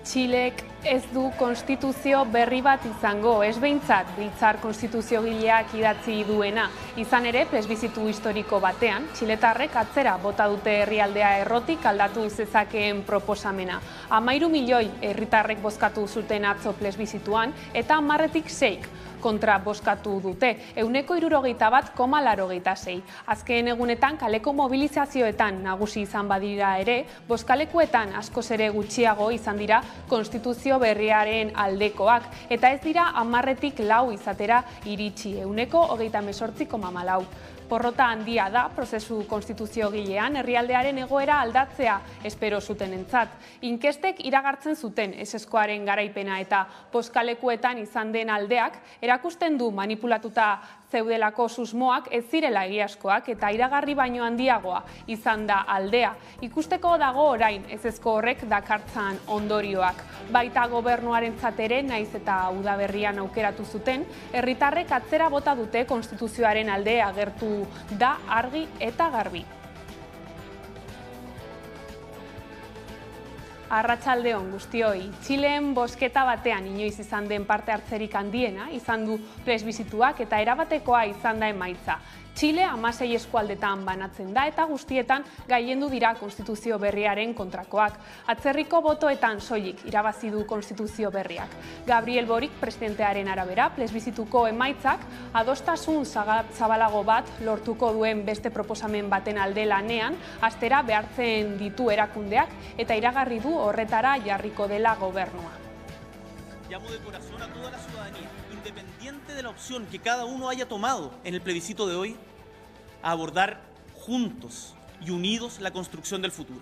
Txilek ez du konstituzio berri bat izango, ez behintzat Biltzar konstituziogileak idatzi duena. Izan ere, plebiszitu historiko batean, txiletarrek atzera bota dute herrialdea errotik aldatu zezakeen proposamena. 13 milioi herritarrek bozkatu zuten atzo plebizituan eta 10-tik 6 kontra bozkatu dute, 61,86. Azken egunetan kaleko mobilizazioetan nagusi izan badira ere, bozkalekuetan askoz ere gutxiago izan dira konstituzio berriaren aldekoak, eta ez dira 10-tik 4 izatera iritsi, 28,14. Porrota handia da prozesu konstituziogilean herrialdearen egoera aldatzea espero zutenentzat. Inkestek iragartzen zuten ezezkoaren garaipena eta bozkalekuetan izan den aldeak erakusten du manipulatuta zeudelako susmoak ez zirela egiazkoak eta iragarri baino handiagoa izan da aldea. Ikusteko dago orain ezezko horrek dakartzan ondorioak. Baita gobernuarentzat ere, naiz eta udaberrian aukeratu zuten, herritarrek atzera bota dute konstituzioaren alde agertu da argi eta garbi. Arratsaldeon guztioi, Txilen bozketa batean inoiz izan den parte hartzerik handiena, izan du plebizituak eta erabatekoa izan da emaitza. Txile 16 eskualdetan banatzen da eta guztietan gailendu dira konstituzio berriaren kontrakoak. Atzerriko botoetan soilik irabazi du konstituzio berriak. Gabriel Boric presidentearen arabera, plebizituko emaitzak adostasun zabalago bat lortuko duen beste proposamen baten alde lanean, astera behartzen ditu erakundeak eta iragarri du horretara jarriko dela gobernua. Llamo de corazón a toda la ciudadanía, independiente de la opción que cada uno haya tomado en el plebiscito de hoy, a abordar juntos y unidos la construcción del futuro.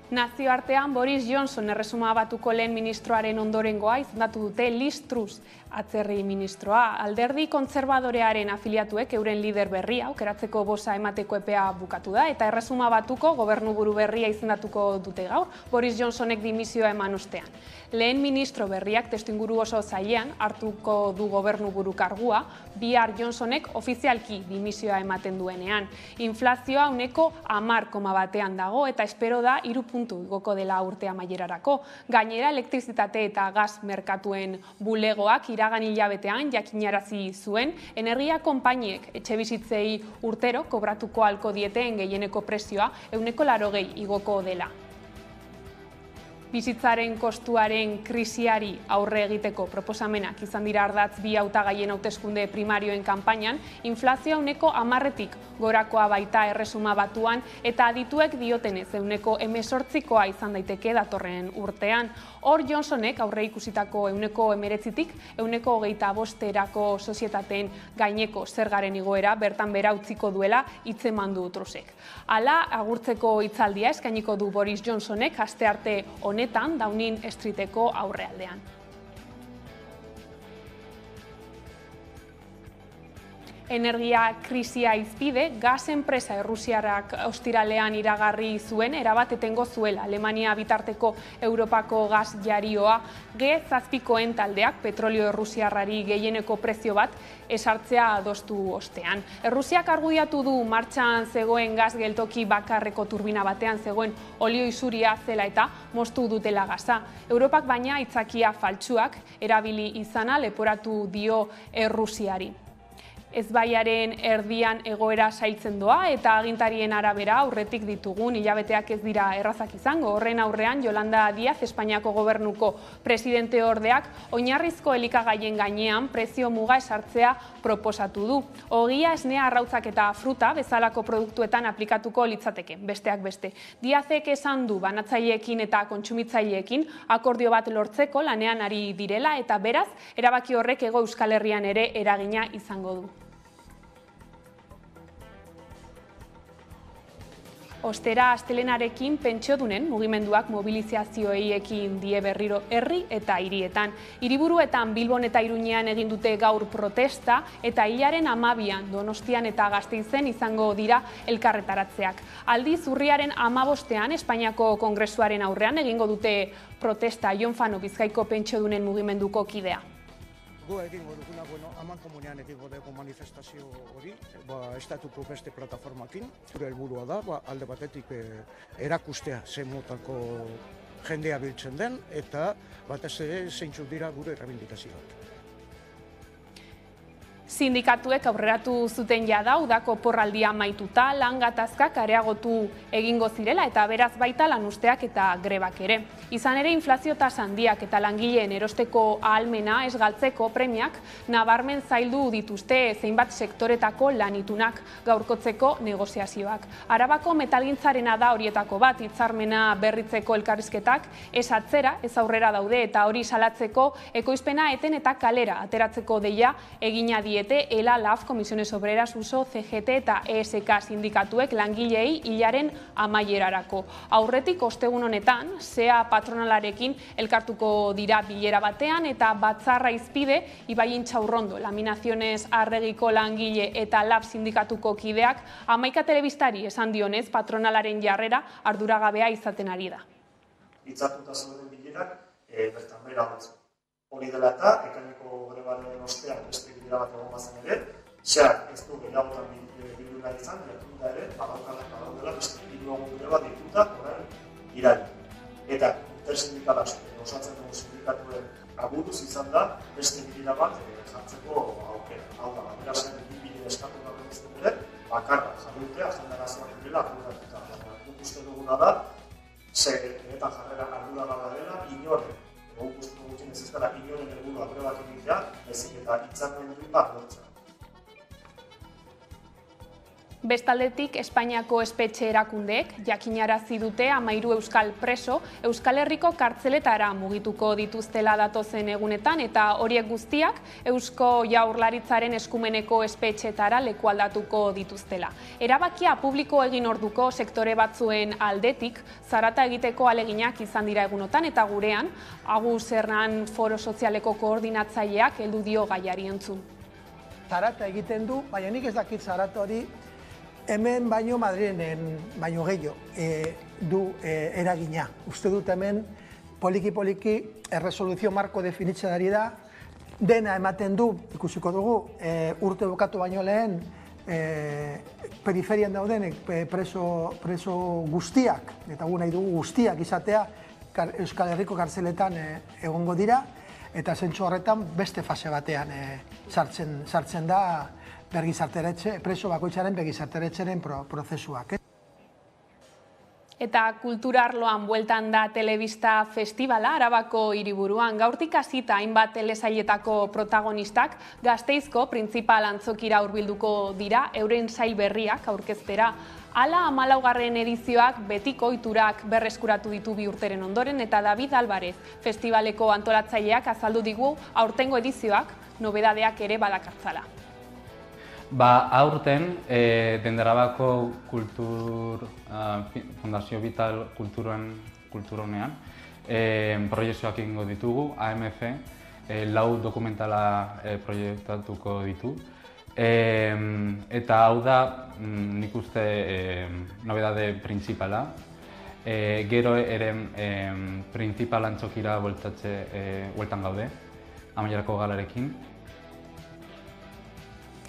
Nazioartean Boris Johnson erresuma batuko lehen ministroaren ondorengoa izendatu dute Liz Truss atzerri ministroa. Alderdi kontserbadorearen afiliatuek euren lider berria aukeratzeko bosa emateko epea bukatu da eta erresuma batuko gobernuburu berria izendatuko dute gaur, Boris Johnsonek dimisioa eman ostean. Lehen ministro berriak testuinguru oso zailean hartuko du gobernuburu kargua, bihar Johnsonek ofizialki dimisioa ematen duenean. Inflazioa 10,1 dago eta espero da 3 puntu igoko dela urte amaierarako. Gainera, elektrizitate eta gas merkatuen bulegoak iragan hilabetean jakinarazi zuen, energia konpainiek etxebizitzei urtero kobratuko ahalko dieten gehieneko prezioa 80% igoko dela. Bizitzaren kostuaren krisiari aurre egiteko proposamenak izan dira ardatz bi hautagaien hauteskunde primarioen kanpainan, inflazioa 10,1-tik gorakoa baita erresuma batuan eta adituek diotenez 18%koa izan daiteke datorren urtean. Hor Johnsonek aurre ikusitako 19%-tik 25%erako sozietateen gaineko zergaren igoera bertan bera utziko duela hitzeman du Trussek. Hala, agurtzeko hitzaldia eskainiko du Boris Johnsonek astearte honetan Downing Streeteko aurrealdean. Energia krisia izpide, gas enpresa errusiarrak ostiralean iragarri zuen erabat etengo zuela Alemania bitarteko Europako gas jarioa G7koen taldeak petrolio errusiarrari gehieneko prezio bat esartzea adostu ostean. Errusiak argudiatu du martxan zegoen gas geltoki bakarreko turbina batean zegoen olio isuria zela eta moztu dutela gaza. Europak baina aitzakia faltsuak erabili izana leporatu dio Errusiari. Ezbaiaren erdian egoera sailtzen doa eta agintarien arabera aurretik ditugun hilabeteak ez dira errazak izango. Horren aurrean Yolanda Díaz, Espainiako gobernuko presidente ordeak, oinarrizko elikagaien gainean prezio muga esartzea proposatu du. Ogia, esnea, arrautzak eta fruta bezalako produktuetan aplikatuko litzateke, besteak beste. Díazek esan du banatzaileekin eta kontsumitzaileekin akordio bat lortzeko lanean ari direla eta beraz, erabaki horrek Hego Euskal Herrian ere eragina izango du. Ostera astelenarekin pentsiodunen mugimenduak mobilizazioei ekin die berriro herri eta hirietan. Hiriburuetan Bilbon eta Iruñean egin dute gaur protesta eta hilaren 12an Donostian eta Gasteizen izango dira elkarretaratzeak. Aldiz urriaren 15ean Espainiako Kongresuaren aurrean egingo dute protesta Jon Fano Bizkaiko pentsiodunen mugimenduko kidea. Gu egingo duguna, aman komunean egingo dugu manifestazio hori, estatuko beste plataformakin. Gure helburua da, alde batetik erakustea zein motako jendea biltzen den, eta batez ere zeintzuk dira gure errebindikazioak. Sindikatuek aurreratu zuten jada udako porraldia amaituta, lan gatazkak areagotu egingo zirela eta beraz baita lanuzteak eta grebak ere. Izan ere, inflazio tasa handiak eta langileen erosteko ahalmena ez galtzeko premiak nabarmen zaildu dituzte zeinbat sektoretako lanitunak gaurkotzeko negoziazioak. Arabako metalgintzarena da horietako bat, hitzarmena berritzeko elkarrizketak ez atzera, ez aurrera daude eta hori salatzeko ekoizpena eten eta kalera ateratzeko deia egina diete ELA, LAF, Comisiones Obreras, USO, CGT eta ESK sindikatuek langilei hilaren amaierarako. Aurretik ostegun honetan, SEA patronalarekin elkartuko dira bilera batean eta Batzarra Izpide, Ibai Intxaurrondo, Laminaciones Arregiko langile eta LAF sindikatuko kideak 11 telebistari esan dionez patronalaren jarrera arduragabea izaten ari da. Hitzartuta zeuden bilerak bertan behera dut. Hori dela eta, ekaineko grebaren ostean beste bilera bat egon bazen ere, SEAk ez du gehiagotan bildu nahi izan, gertuta ere, badaukarrak badaudela beste hiru egun greba dituta orain irail. Eta intersindikalak osatzen dugu sindikatuen aburuz izan da, beste bilera bat jartzeko aukera. Hau da, berazen bi bilera eskatu gabe duzten ere, bakarra jarrutea, agendagazioak direla arduratuta. Guk uste duguna da, eta jarrera arduragabea dela, inoren. Guk uste dugu ez dela inoren helburua grebak egitea, ezik eta hitzarmen bat lortzea. Bestaldetik, Espainiako espetxe erakundeek jakinarazi dute 13 euskal preso Euskal Herriko kartzeletara mugituko dituztela datozen egunetan eta horiek guztiak Eusko Jaurlaritzaren eskumeneko espetxetara lekualdatuko dituztela. Erabakia publiko egin orduko sektore batzuen aldetik zarata egiteko aleginak izan dira egunotan eta gurean Agus Hernan Foro Sozialeko koordinatzaileak heldu dio gaiari entzun. Zarata egiten du, baina nik ez dakit zarata hori hemen baino Madrilen baino gehiago du eragina. Uste dut hemen poliki-poliki erresoluzio marko definitzen ari da, dena ematen du, ikusiko dugu, urte bukatu baino lehen periferian dauden preso guztiak, eta gu nahi dugu guztiak izatea, Euskal Herriko kartzeletan egongo dira, eta zentzu horretan beste fase batean sartzen da preso bakoitzaren begizarteretxeren prozesuak. Eta kulturarloan bueltan da telebista festivala Arabako hiriburuan. Gaurtik hasita hainbat telesailetako protagonistak Gasteizko printzipal antzokira hurbilduko dira euren sail berriak aurkeztera. Hala 14. edizioak betiko ohiturak berreskuratu ditu bi urteren ondoren eta David Alvarez festivaleko antolatzaileak azaldu digu aurtengo edizioak nobedadeak ere badakartzala. Aurten, Denderabako Fundazio Vital Kulturonean proiektuak egingo ditugu, AMF, 4 dokumentala proiektatuko ditu. Eta hau da, nik uste, nobedade printzipala. Gero ere printzipal antzokira bueltan gaude, amaierako galarekin.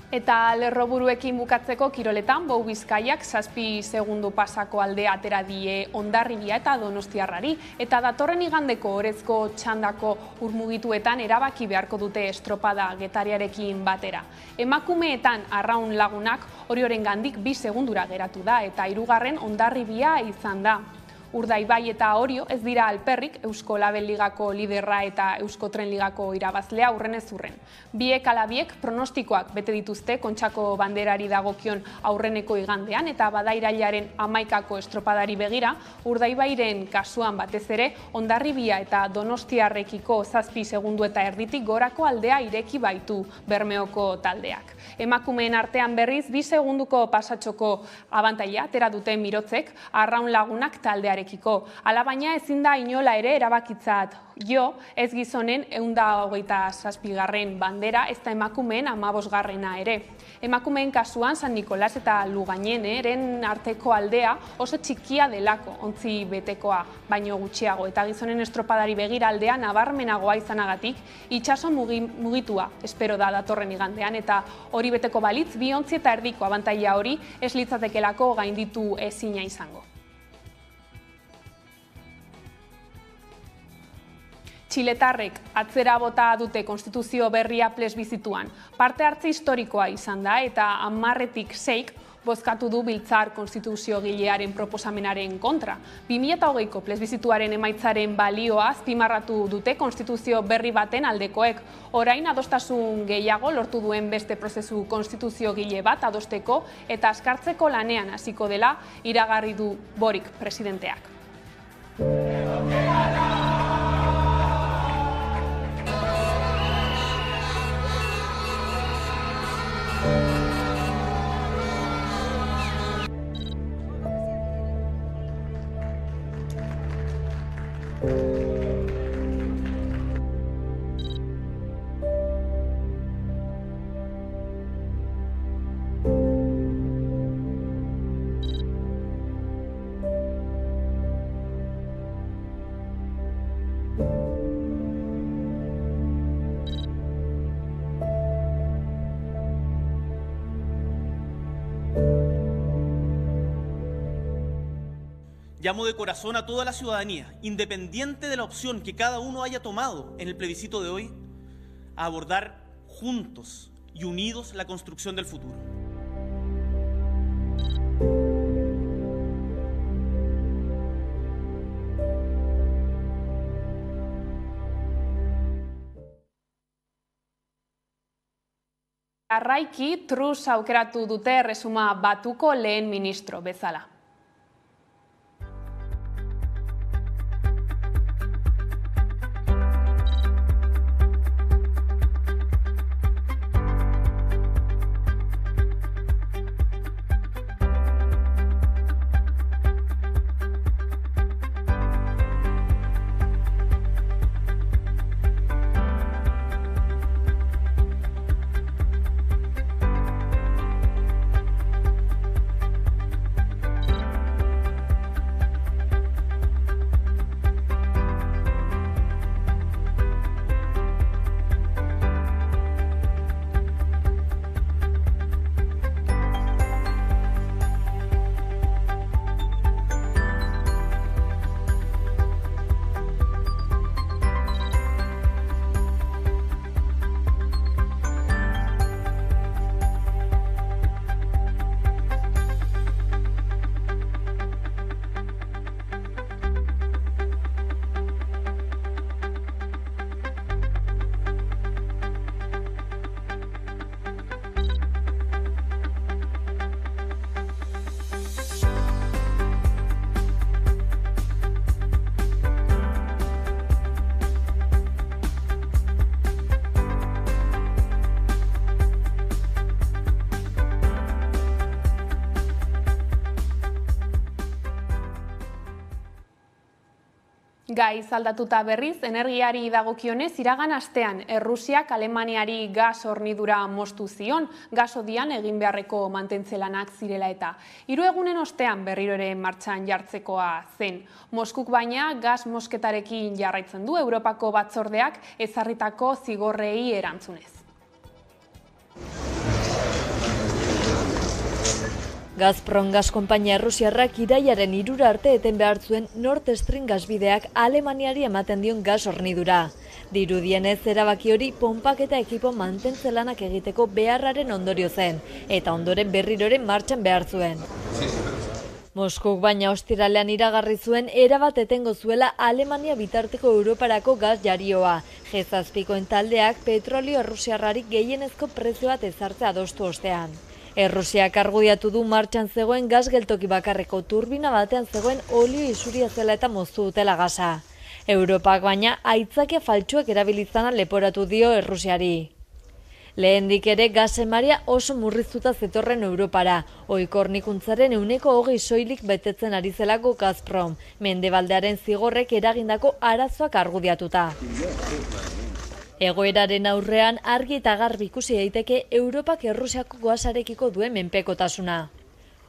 Eta lerroburuekin bukatzeko kiroletan, Bou Bizkaiak 7 segundu pasako aldea atera die Hondarribia eta Donostiarrari, eta datorren igandeko orezko txandako urmugituetan erabaki beharko dute estropada Getariarekin batera. Emakumeetan Arraun Lagunak Oriorengandik 2 segundura geratu da eta 3. Hondarribia izan da. Urdaibai eta Orio ez dira alperrik Eusko Label Ligako liderra eta Eusko Tren Ligako irabazlea urrenez urren. Biek ala biek pronostikoak bete dituzte Kontxako banderari dagokion aurreneko igandean eta badairailaren 11ko estropadari begira, Urdaibairen kasuan batez ere Hondarribia eta Donostiarrekiko 7 segundu eta erditik gorako aldea ireki baitu Bermeoko taldeak. Emakumeen artean berriz 2 segunduko pasatxoko abantaila atera dute Mirotzek Arraun Lagunak taldearen jendearekiko. Alabaina ezin da inola ere erabakitzat jo ez gizonen 127. bandera ez da emakumeen 15. ere. Emakumeen kasuan San Nikolas eta Lugaineneren arteko aldea oso txikia delako, ontzi betekoa baino gutxiago, eta gizonen estropadari begira aldea nabarmenagoa izanagatik itsaso mugitua espero da datorren igandean, eta hori beteko balitz 2 ontzi eta erdiko abantaila hori ez litzatekelako gainditu ezina izango. Txiletarrek atzera bota dute konstituzio berria plebizituan. Parte hartze historikoa izan da eta 10-tik 6 bozkatu du Biltzar konstituziogilearen proposamenaren kontra. 2020ko plebizituaren emaitzaren balioa azpimarratu dute konstituzio berri baten aldekoek. Orain adostasun gehiago lortu duen beste prozesu konstituziogile bat adosteko eta azkartzeko lanean hasiko dela iragarri du Boric presidenteak. Llamo de corazón a toda la ciudadanía, independiente de la opción que cada uno haya tomado en el plebiscito de hoy, a abordar juntos y unidos la construcción del futuro. Jarraiki Trus aukeratu dute Erresuma Batuko lehen ministro bezala. Gaiz aldatuta berriz, energiari dagokionez iragan astean Errusiak Alemaniari gas hornidura moztu zion, gasodian egin beharreko mantentzelanak zirela eta. 3 egunen ostean berriro ere martxan jartzekoa zen. Moskuk baina gas mosketarekin jarraitzen du Europako batzordeak ezarritako zigorrei erantzunez. Gazprom gas konpainia errusiarrak iraiaren 3 arte eten behar zuen Nord Stream gasbideak Alemaniari ematen dion gas hornidura. Dirudienez erabaki hori ponpak eta ekipo mantentzelanak egiteko beharraren ondorio zen, eta ondoren berriroren martxan behar zuen. Moskuk baina ostiralean iragarri zuen erabat etengo zuela Alemania bitarteko Europarako gas jarioa. G7koen taldeak petrolio errusiarrari gehienezko prezio bat ezartzea adostu ostean. Errusiak argudiatu du martxan zegoen gas geltoki bakarreko turbina batean zegoen olio isuria zela eta moztu dutela gasa. Europak baina aitzakia faltsuak erabilizana leporatu dio Errusiari. Lehendik ere gas emaria oso murriztuta zetorren Europara, ohiko hornikuntzaren 20% soilik betetzen ari zelako Gazprom, mendebaldearen zigorrek eragindako arazoak argudiatuta. Egoeraren aurrean argi eta garbi ikusi daiteke Europak Errusiako gasarekiko duen menpekotasuna.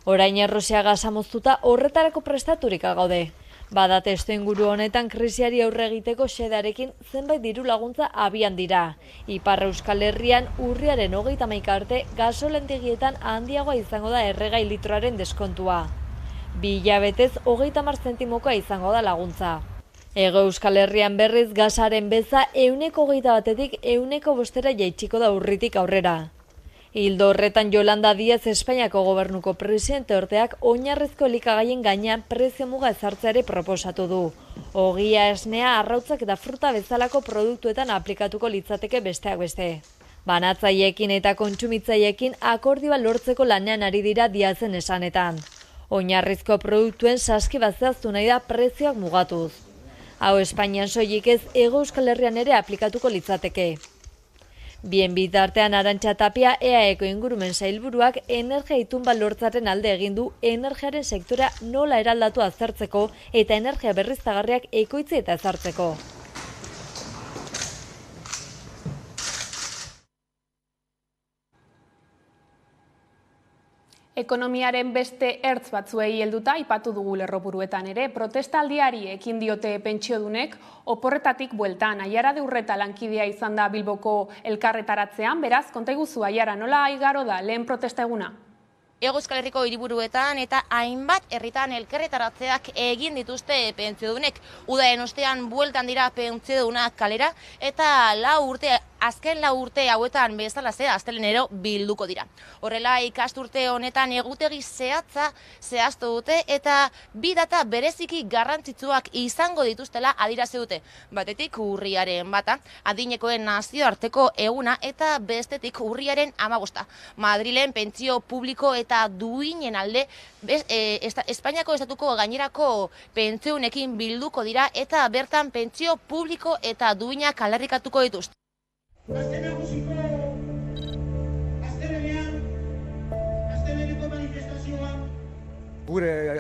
Orain Errusia gasa moztuta horretarako prestaturik gaude. Bada testuinguru honetan krisiari aurre egiteko xedearekin zenbait diru laguntza abian dira. Ipar Euskal Herrian urriaren 31 arte gasolendegietan handiagoa izango da erregai litroaren deskontua. 2 hilabetez 30 zentimokoa izango da laguntza. Hego Euskal Herrian berriz gasaren beza 121-tik 105-era jaitsiko da urritik aurrera. Ildo horretan Yolanda Díaz Espainiako gobernuko presidente orteak oinarrizko elikagaien gainean prezio muga ezartzeari proposatu du. Ogia, esnea, arrautzak eta fruta bezalako produktuetan aplikatuko litzateke besteak beste. Banatzaileekin eta kontsumitzaileekin akordioa lortzeko lanean ari dira Díazen esanetan. Oinarrizko produktuen saski bat zehaztu nahi da prezioak mugatuz. Hau Espainian soilik ez, Hego Euskal Herrian ere aplikatuko litzateke. Bien bitartean Arantxa Tapia EAEko ingurumen sailburuak energia itunba lortzaren alde egin du energiaren sektora nola eraldatu aztertzeko eta energia berriztagarriak ekoitzi eta ezartzeko. Ekonomiaren beste ertz batzuei helduta aipatu dugu lerroburuetan ere, protestaldiari ekin diote pentsiodunek oporretatik bueltan. Aiara de Urreta lankidea izan da Bilboko elkarretaratzean, beraz, konta iguzu, Aiara, nola igaro da lehen protesta eguna? Hego Euskal Herriko hiriburuetan eta hainbat herritan elkarretaratzeak egin dituzte pentsiodunek. Udaen ostean bueltan dira pentsiodunak kalera eta azken 4 urte hauetan bezalaze astelehenero bilduko dira. Horrela ikasturte honetan egutegi zehatza zehaztu dute eta 2 data bereziki garrantzitsuak izango dituztela adierazi dute. Batetik urriaren 1, adinekoen nazioarteko eguna eta bestetik urriaren 15. Madrilen pentsio publiko eta duinen alde Espainiako estatuko gainerako pentsiunekin bilduko dira eta bertan pentsio publiko eta duinak aldarrikatuko dituzte. Gure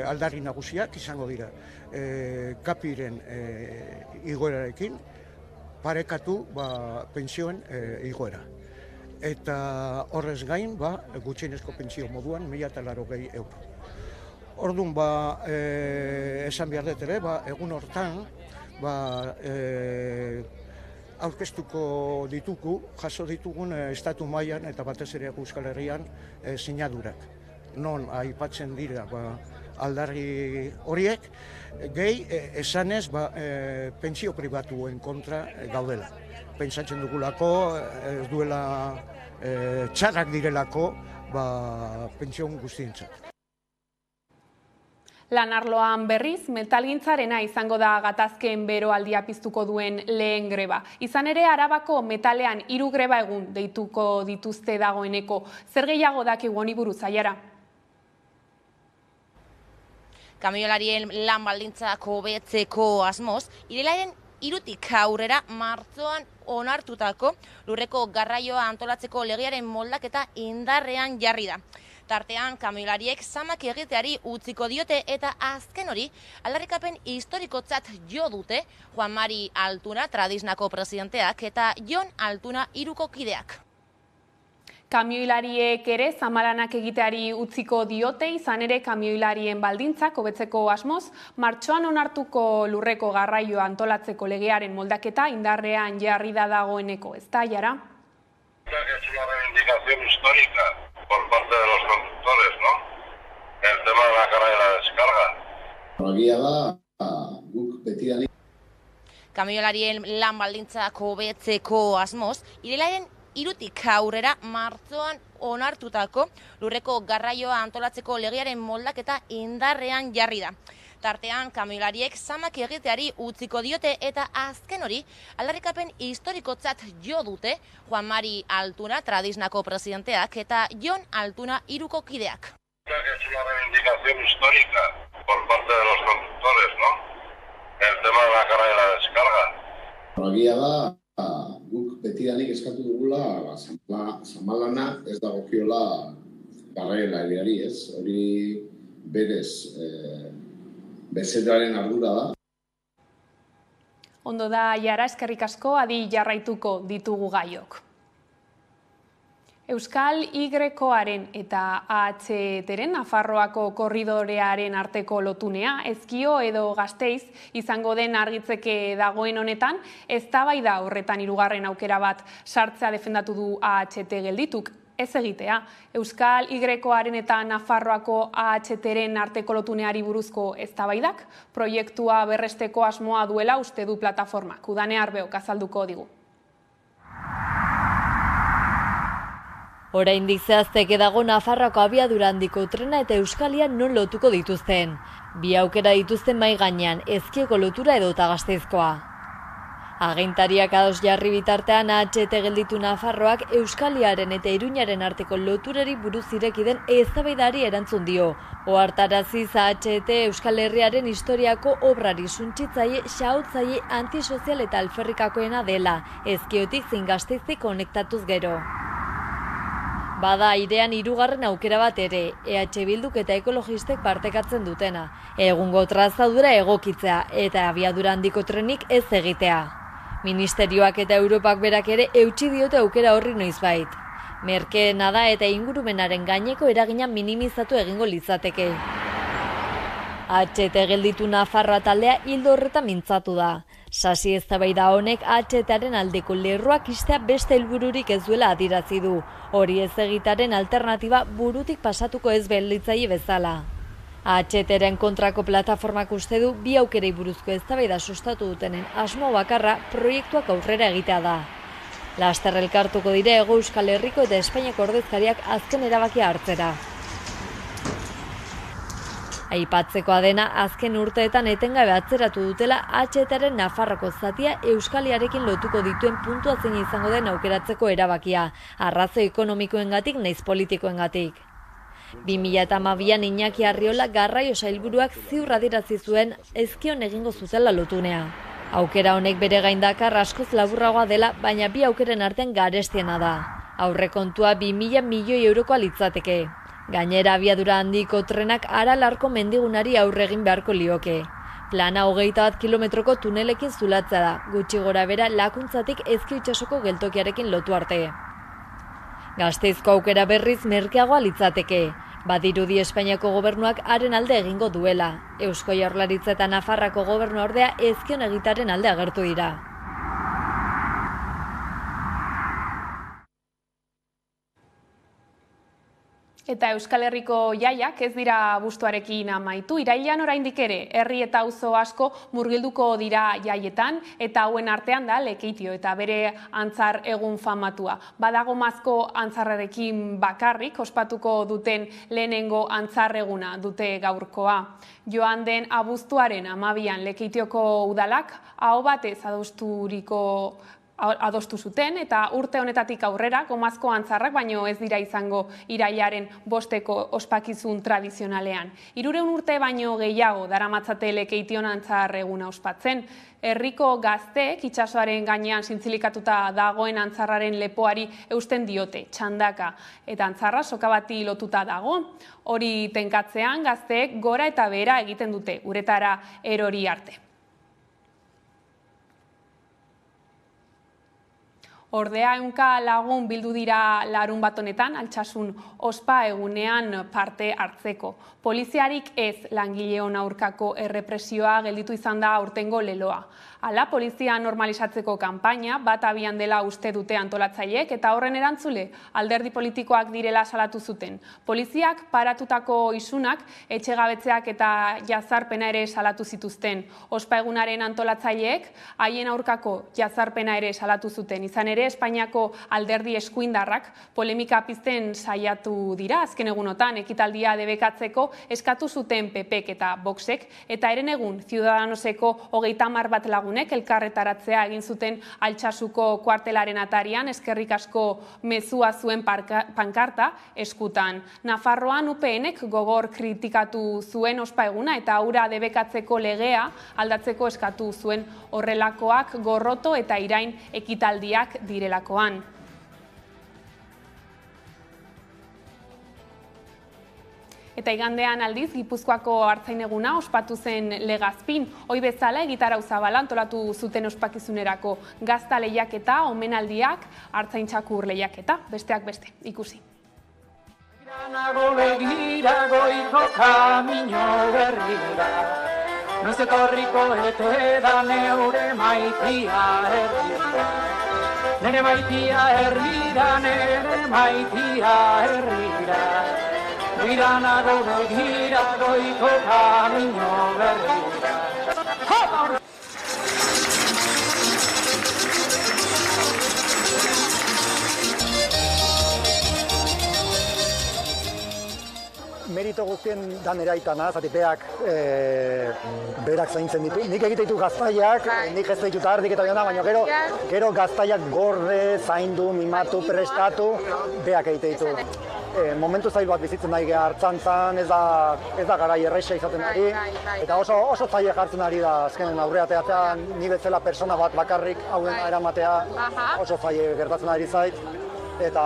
aldarri nagusiak izango dira kapiren igoerarekin parekatu pentsioen igoera. Eta horrez gain gutxienezko pentsio moduan 1.080 euro. Orduan esan behar dut ere, egun hortan aurkeztuko ditugu, jaso ditugun estatu mailan eta batez ere Euskal Herrian sinadurak. Non aipatzen dira aldarri horiek, gehi esanez pentsio pribatuen kontra gaudela. Pentsatzen dugulako, ez duela txarrak direlako pentsion guztientzat. Lanarloan berriz, metalgintzarena izango da gatazken beroaldia piztuko duen lehen greba. Izan ere, Arabako metalean 3 greba egun deituko dituzte dagoeneko. Zer gehiago dakigu honi buruz, Aiara? Kamiolarien lan baldintzak hobetzeko asmoz, irailaren 3tik aurrera martxoan onartutako lurreko garraioa antolatzeko legearen moldaketa indarrean jarri da. Tartean, kamiolariek zamak egiteari utziko diote eta azken hori aldarrikapen historikotzat jo dute Juan Mari Altuna, Tradisnako presidenteak, eta Jon Altuna, Hiruko kideak. Kamioilariek ere zamalanak egiteari utziko diote, izan ere kamioilarien baldintzak hobetzeko asmoz, martxoan onartuko lurreko garraioa antolatzeko legearen moldaketa indarrean jarri da dagoeneko, ez da, Aiara? Es una reivindicación histórica por parte de los conductores, ¿no? El tema de la carga y la descarga. Egia da, guk betidanik. Kamiolarien lan baldintzak hobetzeko asmoz, irailaren 3tik aurrera martxoan onartutako lurreko garraioa antolatzeko legearen moldaketa indarrean jarri da. Tartean, kamiolariek zamak egiteari utziko diote eta azken hori aldarrikapen historikotzat jo dute Juan Mari Altuna, Tradisnako presidenteak, eta Jon Altuna, Hiruko kideak. Es una reivindicación histórica por parte de los conductores, ¿no? El tema de la carga y la descarga. Egia da, guk betidanik eskatu dugula zamalana ez dagokiola garraiolarriari, ez? Hori berez bezeroaren ardura da. Ondo da, Jara, eskerrik asko, adi jarraituko ditugu gaiok. Euskal Y-aren eta AHT-ren Nafarroako korridorearen arteko lotunea, Ezkio edo Gasteiz izango den argitzeke dagoen honetan, eztabaida horretan hirugarren aukera bat sartzea defendatu du AHT geldituk. Ez egitea, Euskal Y-aren eta Nafarroako AHT-ren arteko lotuneari buruzko eztabaidak, proiektua berresteko asmoa duela uste du plataformak. Udane Arbeok azalduko digu. Oraindik zehazteke dago Nafarroako abiadura handiko trena eta Euskalia non lotuko dituzten. Bi aukera dituzten mai gainean, Ezkioko lotura edota Gasteizkoa. Agintariak ados jarri bitartean AHT gelditu Nafarroak Euskaliaren eta Iruñaren arteko loturari buruz ireki den eztabaidari erantzun dio. Ohartaraziz AHT Euskal Herriaren historiako obrari suntsitzaile, xahutzaile, antisozial eta alferrikakoena dela, Ezkiotik zein Gasteiztik konektatuz gero. Bada airean hirugarren aukera bat ere, EH Bilduk eta ekologistek partekatzen dutena. Egungo trazadura egokitzea eta abiadura handiko trenik ez egitea. Ministerioak eta Europak berak ere eutsi diote aukera horri noizbait. Merkeena da eta ingurumenaren gaineko eragina minimizatu egingo litzateke. AHT gelditu Nafarroa taldea hildo horretan mintzatu da. Sasi eztabaida honek AHTaren aldeko lerroak istea beste helbururik ez duela adierazi du. Hori ez egitaren alternatiba burutik pasatuko ez belditzaile bezala. AHTren kontrako plataformak uste du bi aukerei buruzko eztabaida sustatu dutenen asmo bakarra proiektuak aurrera egitea da. Laster elkartuko dire Hego Euskal Herriko eta Espainiako ordezkariak azken erabakia hartzera. Aipatzekoa dena, azken urteetan etengabe atzeratu dutela AHTren Nafarroko zatia Euskaliarekin lotuko dituen puntua zein izango den aukeratzeko erabakia, arrazoi ekonomikoengatik naiz politikoengatik. 2012an Iñaki Arriola garraio sailburuak ziur adierazi zuen Ezkion egingo zutela lotunea. Aukera honek bere gain dakar askoz laburragoa dela, baina bi aukeren artean garestiena da. Aurrekontua 2000 milioi eurokoa litzateke. Gainera abiadura handiko trenak Aralarko mendigunari aurre egin beharko lioke. Plana 21 kilometroko tunelekin zulatzea da, gutxi gora bera Lakuntzatik Ezkio itsasoko geltokiarekin lotu arte. Gasteizko aukera berriz merkeagoa litzateke. Badirudi Espainiako gobernuak haren alde egingo duela. Eusko Jaurlaritza eta Nafarrako gobernu ordea Ezkion egitaren alde agertu dira. Eta Euskal Herriko jaiak ez dira abuztuarekin amaitu. Irailean oraindik ere, herri eta auzo asko murgilduko dira jaietan, eta hauen artean da Lekeitio eta bere antzar egun famatua. Badago mazko antzarrarekin bakarrik, ospatuko duten lehenengo antzar eguna dute gaurkoa. Joan den abuztuaren 12an Lekeitioko udalak aho batez adostu zuten eta urte honetatik aurrera gomazko antzarrak baino ez dira izango irailaren 5eko ospakizun tradizionalean. 300 urte baino gehiago daramatzate Lekeition antzar eguna ospatzen. Herriko gazteek itsasoaren gainean zintzilikatuta dagoen antzarraren lepoari eusten diote, txandaka, eta antzarra soka bati lotuta dago. Hori tenkatzean gazteek gora eta behera egiten dute, uretara erori arte. Ordea 100 lagun bildu dira larun bat honetan, Altsasun ospa egunean parte hartzeko. Poliziarik ez langileon aurkako errepresioa gelditu izan da aurtengo leloa. Hala, polizia normalizatzeko kanpaina bat abian dela uste dute antolatzaileek eta horren erantzule alderdi politikoak direla salatu zuten. Poliziak paratutako isunak, etxegabetzeak eta jazarpena ere salatu zituzten. Ospa egunaren antolatzaileek haien aurkako jazarpena ere salatu zuten. Izan ere, Espainiako alderdi eskuindarrak polemika pizten saiatu dira azken egunotan ekitaldia debekatzeko eskatu zuten PPek eta Voxek eta herenegun Ciudadanoseko 30 bat lagun ospaegunek elkarretaratzea egin zuten Altsasuko kuartelaren atarian, eskerrik asko mezua zuen pankarta eskutan. Nafarroan UPNek gogor kritikatu zuen ospaeguna eta hura debekatzeko legea aldatzeko eskatu zuen, horrelakoak gorroto eta irain ekitaldiak direlakoan. Eta igandean aldiz, Gipuzkoako artzaineguna ospatu zen Legazpin. Hoi bezala, egitarau zabala antolatu zuten ospakizunerako gazta lehiaketa, omenaldiak, artzaintxakur lehiaketa, besteak beste, ikusi. Nago begira goiko kamino berrira, noiz etorriko ete da neure maitia herrira. Nere maitia herrira, nere maitia herrira. Nago begira goiko kamino berrira. Merito guztien dan eraitana, zati berak zaintzen ditu. Nik egite ditu gaztaiak, nik ez ditut ardik eta baina gero gaztaiak gorde, zaindu, mimatu, prestatu, beak egite ditu. Momentu zail bat bizitzen nahi hartzantzan, ez da garai erresa izaten ari, eta oso zaila jartzen ari da azkenen aurreatea, ni betzela persona bat bakarrik hauen eramatea oso zaila gertatzen ari zait. Eta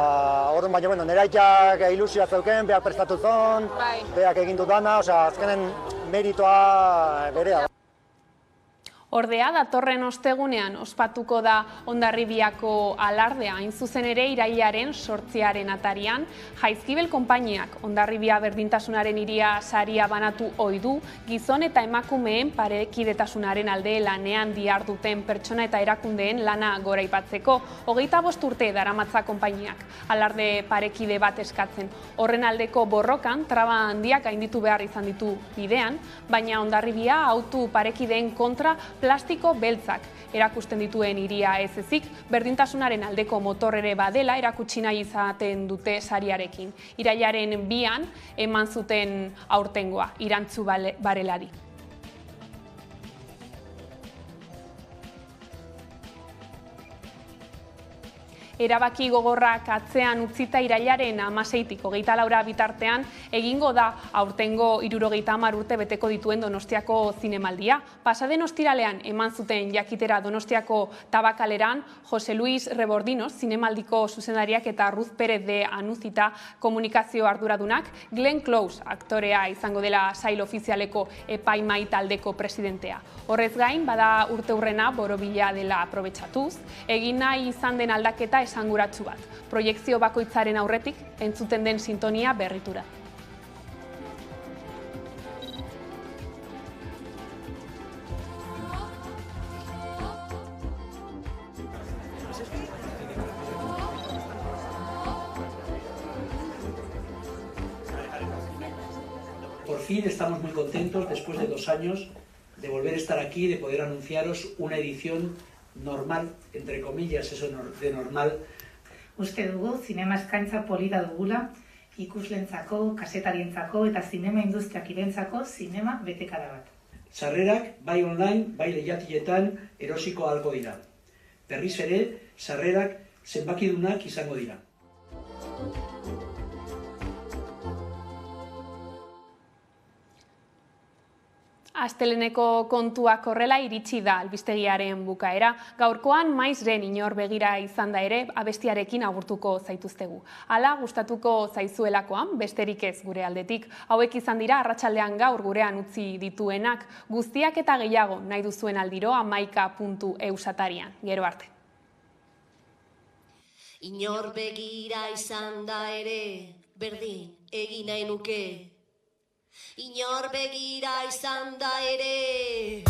orduan baina, neraiak ilusioa zeuken, beak prestatu zon, beak egin dudana, azkenen meritoa berea. Ordea, datorren ostegunean ospatuko da Hondarribiako alardea, hain zuzen ere irailaren 8 atarian, Jaizkibel konpainiak Hondarribia berdintasunaren hiria saria banatu ohi du, gizon eta emakumeen parekidetasunaren alde lanean diharduten pertsona eta erakundeen lana goraipatzeko. 25 urte daramatza konpainiak alarde parekide bat eskatzen. Horren aldeko borrokan traba handiak gainditu behar izan ditu bidean, baina Hondarribia auto parekideen kontra plastiko beltzak erakusten dituen hiria ez ezik, berdintasunaren aldeko motor ere badela erakutsi nahi izaten dute sariarekin. Irailaren 2an eman zuten aurtengoa, Irantzu Barelari. Erabaki gogorrak atzean utzita irailaren 16tik 24 bitartean egingo da aurtengo 70 urte beteko dituen Donostiako zinemaldia. Pasaden ostiralean eman zuten jakitera Donostiako Tabakaleran Jose Luis Rebordinos zinemaldiko zuzendariak eta Ruth Pérez de Anuzita komunikazio arduradunak, Glenn Close aktorea izango dela sail ofizialeko epaimai taldeko presidentea. Horrez gain, bada urteurrena borobila dela aprobetxatuz, egin nahi izan den aldaketa esanguratsu bat. Proiekzio bakoitzaren aurretik entzuten den sintonia berritura. Por fin estamos muy contentos, después de 2 años, de volver a estar aquí, de poder anunciaros una edición normal, entre comillas, eso de normal. Uste dugu, zinema eskaintza polita dugula, ikuslentzako, kasetarientzako eta zinema industriak irentzako zinema betekada bat. Sarrerak, bai online, bai lehiatiletan erosiko ahalko dira. Berriz ere, sarrerak zenbakidunak izango dira. Asteleneko kontuak horrela iritsi da albistegiaren bukaera. Gaurkoan maizren inor begira izan da ere abestiarekin agurtuko zaituztegu. Hala gustatuko zaizuelakoan, besterik ez gure aldetik. Hauek izan dira arratsaldean gaur gurean utzi dituenak. Guztiak eta gehiago nahi duzuen aldiro hamaika.eus atarian. Gero arte. Inor begira izan da ere, berdin egin nahi nuke. Inor begira izan da ere